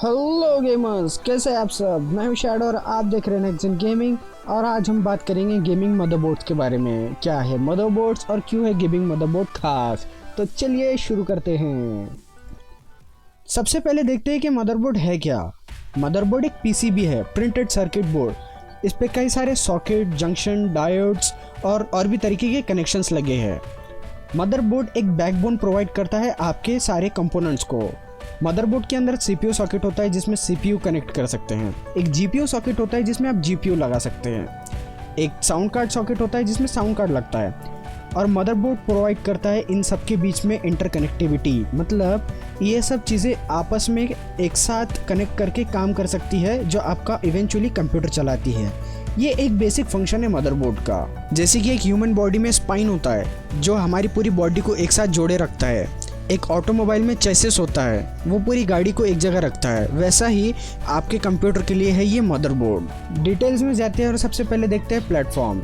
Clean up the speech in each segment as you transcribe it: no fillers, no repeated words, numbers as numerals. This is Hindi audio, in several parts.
हेलो गेमर्स, कैसे हैं आप सब। मैं हूं शैडो और आप देख रहे हैं नेक्स्ट जेन गेमिंग। और आज हम बात करेंगे गेमिंग मदरबोर्ड्स के बारे में। क्या है मदरबोर्ड्स और क्यों है गेमिंग मदरबोर्ड खास। तो चलिए शुरू करते हैं। सबसे पहले देखते हैं कि मदरबोर्ड है क्या। मदरबोर्ड एक पीसीबी है, प्रिंटेड सर्किट बोर्ड। इस पे कई सारे सॉकेट, जंक्शन, डायोड्स और भी तरीके के कनेक्शंस लगे हैं। मदरबोर्ड एक बैकबोन प्रोवाइड करता है आपके सारे कंपोनेंट्स को। मदरबोर्ड के अंदर सीपीयू सॉकेट होता है जिसमें सीपीयू कनेक्ट कर सकते हैं। एक जीपीयू सॉकेट होता है जिसमें आप जीपीयू लगा सकते हैं। एक साउंड कार्ड सॉकेट होता है जिसमें साउंड कार्ड लगता है। और मदरबोर्ड प्रोवाइड करता है इन सब के बीच में इंटरकनेक्टिविटी, मतलब ये सब चीज़ें आपस में एक साथ कनेक्ट करके काम कर सकती है, जो आपका इवेंचुअली कंप्यूटर चलाती है। ये एक बेसिक फंक्शन है मदरबोर्ड का। जैसे कि एक ह्यूमन बॉडी में स्पाइन होता है जो हमारी पूरी बॉडी को एक साथ जोड़े रखता है। एक ऑटोमोबाइल में चेसिस होता है, वो पूरी गाड़ी को एक जगह रखता है। वैसा ही आपके कंप्यूटर के लिए है ये मदरबोर्ड। डिटेल्स में जाते हैं और सबसे पहले देखते हैं प्लेटफॉर्म।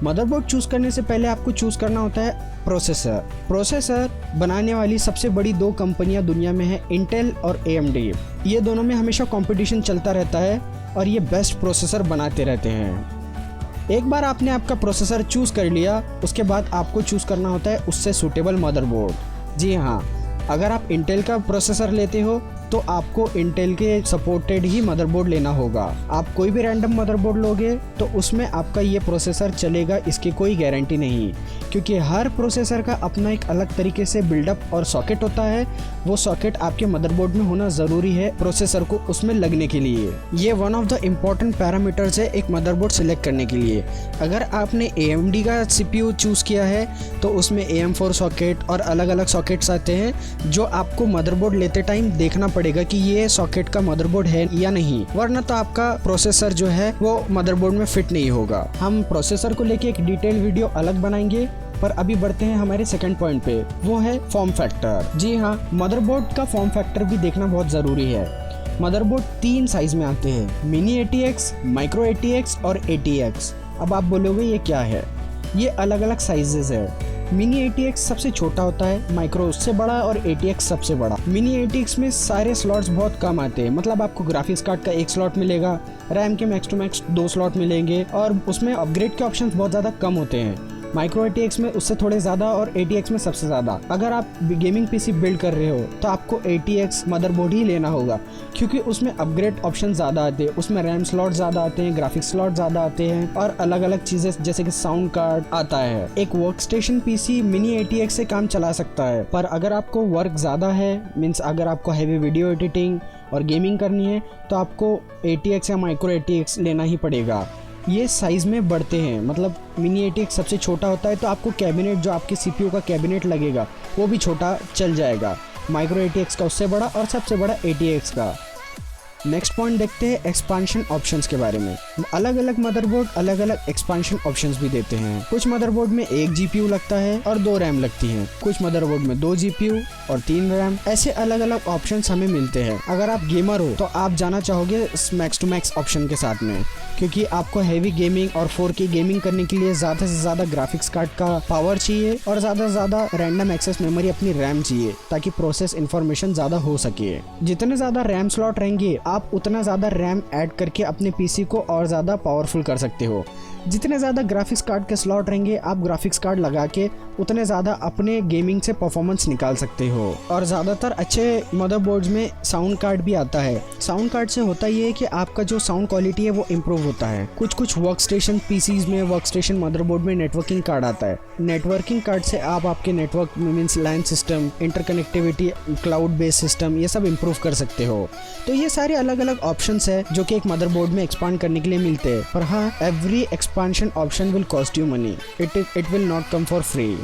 मदरबोर्ड चूज करने से पहले आपको चूज करना होता है प्रोसेसर। प्रोसेसर बनाने वाली सबसे बड़ी दो कंपनियां दुनिया में है, इंटेल और AMD। ये दोनों में हमेशा कंपटीशन चलता रहता है और ये बेस्ट प्रोसेसर बनाते रहते हैं। एक बार आपने आपका प्रोसेसर चूज कर लिया, उसके बाद आपको चूज करना होता है उससे सूटेबल मदरबोर्ड। जी हाँ, अगर आप इंटेल का प्रोसेसर लेते हो तो आपको इंटेल के सपोर्टेड ही मदरबोर्ड लेना होगा। आप कोई भी रैंडम मदरबोर्ड लोगे तो उसमें आपका ये प्रोसेसर चलेगा, इसकी कोई गारंटी नहीं, क्योंकि हर प्रोसेसर का अपना एक अलग तरीके से बिल्डअप और सॉकेट होता है। वो सॉकेट आपके मदरबोर्ड में होना ज़रूरी है प्रोसेसर को उसमें लगने के लिए। ये one of the important parameters है एक मदरबोर्ड सिलेक्ट करने के लिए। अगर आपने AMD का CPU चूज़ किया है तो उसमें AM4 सॉकेट और अलग अलग सॉकेट्स आते हैं, जो आपको मदरबोर्ड लेते टाइम देखना पड़ेगा कि ये सॉकेट का मदरबोर्ड है या नहीं, वरना तो आपका प्रोसेसर जो है वो मदरबोर्ड में फिट नहीं होगा। हम प्रोसेसर को लेके एक डिटेल वीडियो अलग बनाएंगे, पर अभी बढ़ते हैं हमारे सेकंड पॉइंट पे, वो है फॉर्म फैक्टर। जी हाँ, मदरबोर्ड का फॉर्म फैक्टर भी देखना बहुत ज़रूरी है। मदरबोर्ड 3 साइज में आते हैं, मिनी ATX, माइक्रो ATX और ATX। अब आप बोलोगे ये क्या है। ये अलग अलग साइजेस है। मिनी ATX सबसे छोटा होता है, माइक्रो उससे बड़ा और ATX सबसे बड़ा। मिनी ATX में सारे स्लॉट्स बहुत कम आते हैं, मतलब आपको ग्राफिक्स कार्ड का 1 स्लॉट मिलेगा, रैम के मैक्स टू मैक्स 2 स्लॉट मिलेंगे और उसमें अपग्रेड के ऑप्शंस बहुत ज़्यादा कम होते हैं। माइक्रो ATX में उससे थोड़े ज़्यादा और ATX में सबसे ज़्यादा। अगर आप गेमिंग PC बिल्ड कर रहे हो तो आपको ATX मदरबोर्ड ही लेना होगा, क्योंकि उसमें अपग्रेड ऑप्शन ज़्यादा आते हैं, उसमें रैम स्लॉट ज़्यादा आते हैं, ग्राफिक्स स्लॉट ज़्यादा आते हैं और अलग अलग चीज़ें जैसे कि साउंड कार्ड आता है। एक work station PC mini ATX से काम चला सकता है, पर अगर आपको वर्क ज़्यादा है, मीन्स अगर आपको हैवी वीडियो एडिटिंग और गेमिंग करनी है तो आपको ATX या माइक्रो ATX लेना ही पड़ेगा। ये साइज़ में बढ़ते हैं, मतलब मिनी ATX सबसे छोटा होता है तो आपको कैबिनेट, जो आपके CPU का कैबिनेट लगेगा, वो भी छोटा चल जाएगा। माइक्रो ATX का उससे बड़ा और सबसे बड़ा ATX का। नेक्स्ट पॉइंट देखते हैं एक्सपांशन ऑप्शंस के बारे में। अलग अलग मदरबोर्ड अलग अलग एक्सपांशन ऑप्शंस भी देते हैं। कुछ मदरबोर्ड में 1 GPU लगता है और 2 रैम लगती हैं। कुछ मदरबोर्ड में 2 GPU और 3 रैम। ऐसे अलग अलग ऑप्शंस हमें मिलते हैं। अगर आप गेमर हो तो आप जाना चाहोगे मैक्स टू मैक्स ऑप्शन के साथ में, क्योंकि आपको हैवी गेमिंग और 4K गेमिंग करने के लिए ज़्यादा से ज़्यादा ग्राफिक्स कार्ड का पावर चाहिए और ज़्यादा से ज़्यादा रैंडम एक्सेस मेमोरी अपनी रैम चाहिए, ताकि प्रोसेस इन्फॉर्मेशन ज़्यादा हो सके। जितने ज़्यादा रैम स्लॉट रहेंगे आप उतना ज़्यादा रैम ऐड करके अपने PC को और ज़्यादा पावरफुल कर सकते हो। जितने ज़्यादा ग्राफिक्स कार्ड के स्लॉट रहेंगे आप ग्राफिक्स कार्ड लगा के उतने ज़्यादा अपने गेमिंग से परफॉर्मेंस निकाल सकते हो। और ज़्यादातर अच्छे मदरबोर्ड्स में साउंड कार्ड भी आता है। साउंड कार्ड से होता ये है कि आपका जो साउंड क्वालिटी है वो इम्प्रूव होता है। कुछ वर्क स्टेशन PCs में, वर्क स्टेशन मदरबोर्ड में नेटवर्किंग कार्ड आता है। नेटवर्किंग कार्ड से आप आपके network means LAN system, interconnectivity, cloud based system, ये सब इम्प्रूव कर सकते हो। तो ये सारे अलग अलग ऑप्शंस है जो कि एक मदरबोर्ड में एक्सपांड करने के लिए मिलते हैं। पर हाँ, every expansion option will cost you money, it will not come for free.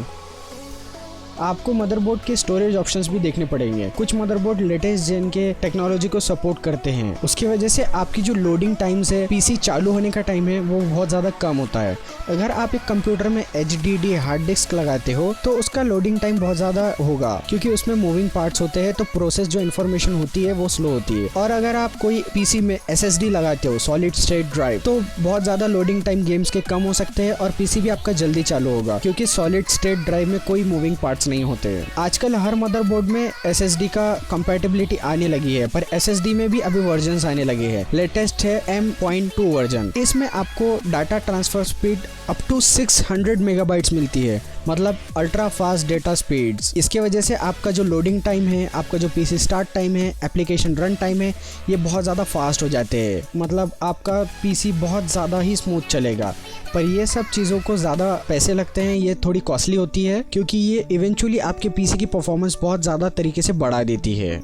आपको मदरबोर्ड के स्टोरेज ऑप्शंस भी देखने पड़ेंगे। कुछ मदरबोर्ड लेटेस्ट जेन के टेक्नोलॉजी को सपोर्ट करते हैं, उसकी वजह से आपकी जो लोडिंग टाइम्स है, PC चालू होने का टाइम है, वो बहुत ज़्यादा कम होता है। अगर आप एक कंप्यूटर में HDD हार्ड डिस्क लगाते हो तो उसका लोडिंग टाइम बहुत ज़्यादा होगा, क्योंकि उसमें मूविंग पार्ट्स होते हैं, तो प्रोसेस जो इन्फॉर्मेशन होती है वो स्लो होती है। और अगर आप कोई PC में SSD लगाते हो, सॉलिड स्टेट ड्राइव, तो बहुत ज़्यादा लोडिंग टाइम गेम्स के कम हो सकते हैं और PC भी आपका जल्दी चालू होगा, क्योंकि सॉलिड स्टेट ड्राइव में कोई मूविंग पार्ट्स इफेक्ट्स नहीं होते। आजकल हर मदरबोर्ड में SSD का कंपैटिबिलिटी आने लगी है, पर SSD में भी अभी वर्जन आने लगे हैं। लेटेस्ट है M.2 वर्जन। इसमें आपको data transfer speed up to 600 megabytes मिलती है, मतलब अल्ट्रा फास्ट डेटा स्पीड्स। इसके वजह से आपका जो लोडिंग टाइम है, आपका जो PC स्टार्ट टाइम है, एप्लीकेशन रन टाइम है, ये बहुत ज़्यादा फास्ट हो जाते हैं। मतलब आपका PC बहुत ज़्यादा ही स्मूथ चलेगा। पर ये सब चीज़ों को ज़्यादा पैसे लगते हैं, ये थोड़ी कॉस्टली होती है, क्योंकि ये इवेंचुअली आपके PC की परफॉर्मेंस बहुत ज़्यादा तरीके से बढ़ा देती है।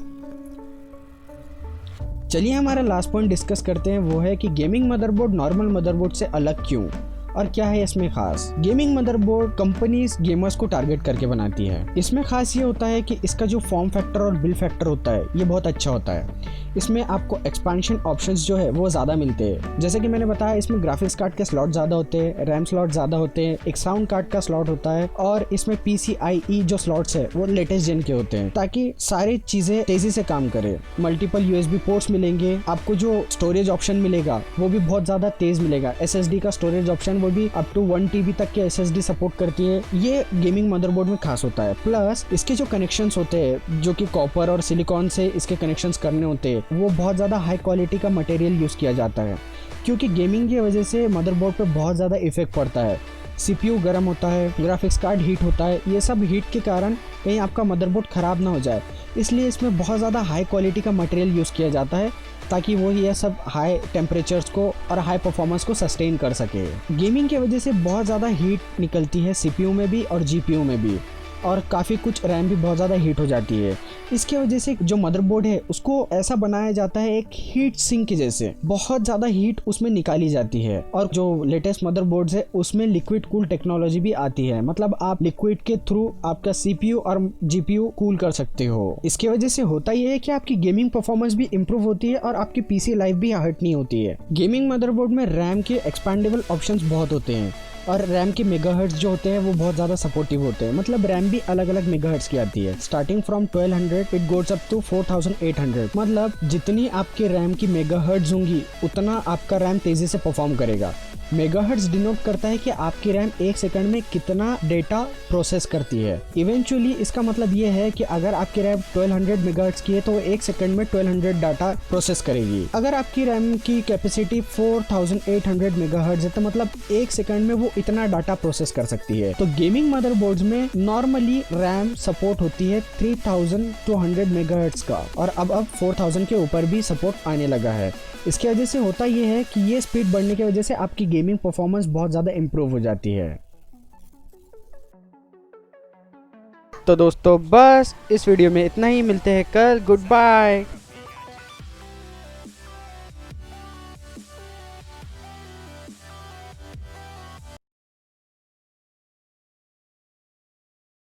चलिए हमारा लास्ट पॉइंट डिस्कस करते हैं, वो है कि गेमिंग मदरबोर्ड नॉर्मल मदरबोर्ड से अलग क्यों और क्या है इसमें खास। गेमिंग मदरबोर्ड कंपनीज गेमर्स को टारगेट करके बनाती है। इसमें खास ये होता है कि इसका जो फॉर्म फैक्टर और बिल फैक्टर होता है, ये बहुत अच्छा होता है। इसमें आपको एक्सपेंशन ऑप्शंस जो है वो ज़्यादा मिलते हैं। जैसे कि मैंने बताया, इसमें ग्राफिक्स कार्ड के स्लॉट ज़्यादा होते हैं, रैम स्लॉट ज़्यादा होते हैं, एक साउंड कार्ड का स्लॉट होता है, और इसमें PCIe जो स्लॉट्स है वो लेटेस्ट जेन के होते हैं, ताकि सारी चीज़ें तेज़ी से काम करे। मल्टीपल USB पोर्ट्स मिलेंगे, आपको जो स्टोरेज ऑप्शन मिलेगा वो भी बहुत ज़्यादा तेज़ मिलेगा। SSD का स्टोरेज ऑप्शन वो भी अप टू 1 TB तक के SSD सपोर्ट करती है। ये गेमिंग मदरबोर्ड में खास होता है। प्लस इसके जो कनेक्शंस होते हैं, जो कि कॉपर और सिलिकॉन से इसके कनेक्शंस करने होते हैं, वो बहुत ज़्यादा हाई क्वालिटी का मटेरियल यूज़ किया जाता है, क्योंकि गेमिंग की वजह से मदरबोर्ड पे बहुत ज़्यादा इफेक्ट पड़ता है। CPU गर्म होता है, ग्राफिक्स कार्ड हीट होता है, ये सब हीट के कारण कहीं आपका मदरबोर्ड ख़राब ना हो जाए, इसलिए इसमें बहुत ज़्यादा हाई क्वालिटी का मटेरियल यूज़ किया जाता है, ताकि वो ये सब हाई टेम्परेचर्स को और हाई परफॉर्मेंस को सस्टेन कर सके। गेमिंग की वजह से बहुत ज़्यादा हीट निकलती है CPU में भी और GPU में भी, और काफ़ी कुछ रैम भी बहुत ज़्यादा हीट हो जाती है। इसके वजह से जो मदरबोर्ड है उसको ऐसा बनाया जाता है एक हीट सिंक के जैसे, बहुत ज़्यादा हीट उसमें निकाली जाती है। और जो लेटेस्ट मदरबोर्ड्स है उसमें लिक्विड कूल टेक्नोलॉजी भी आती है, मतलब आप लिक्विड के थ्रू आपका CPU और GPU कूल कर सकते हो। इसके वजह से होता ये है कि आपकी गेमिंग परफॉर्मेंस भी इंप्रूव होती है और आपकी PC लाइफ भी हर्ट नहीं होती है। गेमिंग मदरबोर्ड में रैम के एक्सपेंडेबल ऑप्शंस बहुत होते हैं, और रैम के मेगाहर्ट्ज जो होते हैं वो बहुत ज़्यादा सपोर्टिव होते हैं। मतलब रैम भी अलग अलग मेगाहर्ट्ज की आती है, starting from 1200 it goes up to 4800। मतलब जितनी आपके रैम की मेगाहर्ट्ज होंगी उतना आपका रैम तेज़ी से परफॉर्म करेगा। मेगाहर्ट्ज डिनोट करता है कि आपकी रैम 1 सेकंड में कितना डेटा प्रोसेस करती है। इवेंचुअली इसका मतलब ये है कि अगर आपकी रैम 1200 मेगाहर्ट्ज की है तो 1 सेकंड में 1200 डाटा प्रोसेस करेगी। अगर आपकी रैम की कैपेसिटी 4800 मेगाहर्ट्ज है तो मतलब 1 सेकंड में वो इतना डाटा प्रोसेस कर सकती है। तो गेमिंग मदरबोर्ड्स में नॉर्मली रैम सपोर्ट होती है 3200 मेगाहर्ट्ज का, और अब 4000 के ऊपर भी सपोर्ट आने लगा है। इसकी वजह से होता ये है कि ये स्पीड बढ़ने की वजह से आपकी गेमिंग परफॉर्मेंस बहुत ज़्यादा इम्प्रूव हो जाती है। तो दोस्तों बस इस वीडियो में इतना ही, मिलते हैं कल, गुड बाय।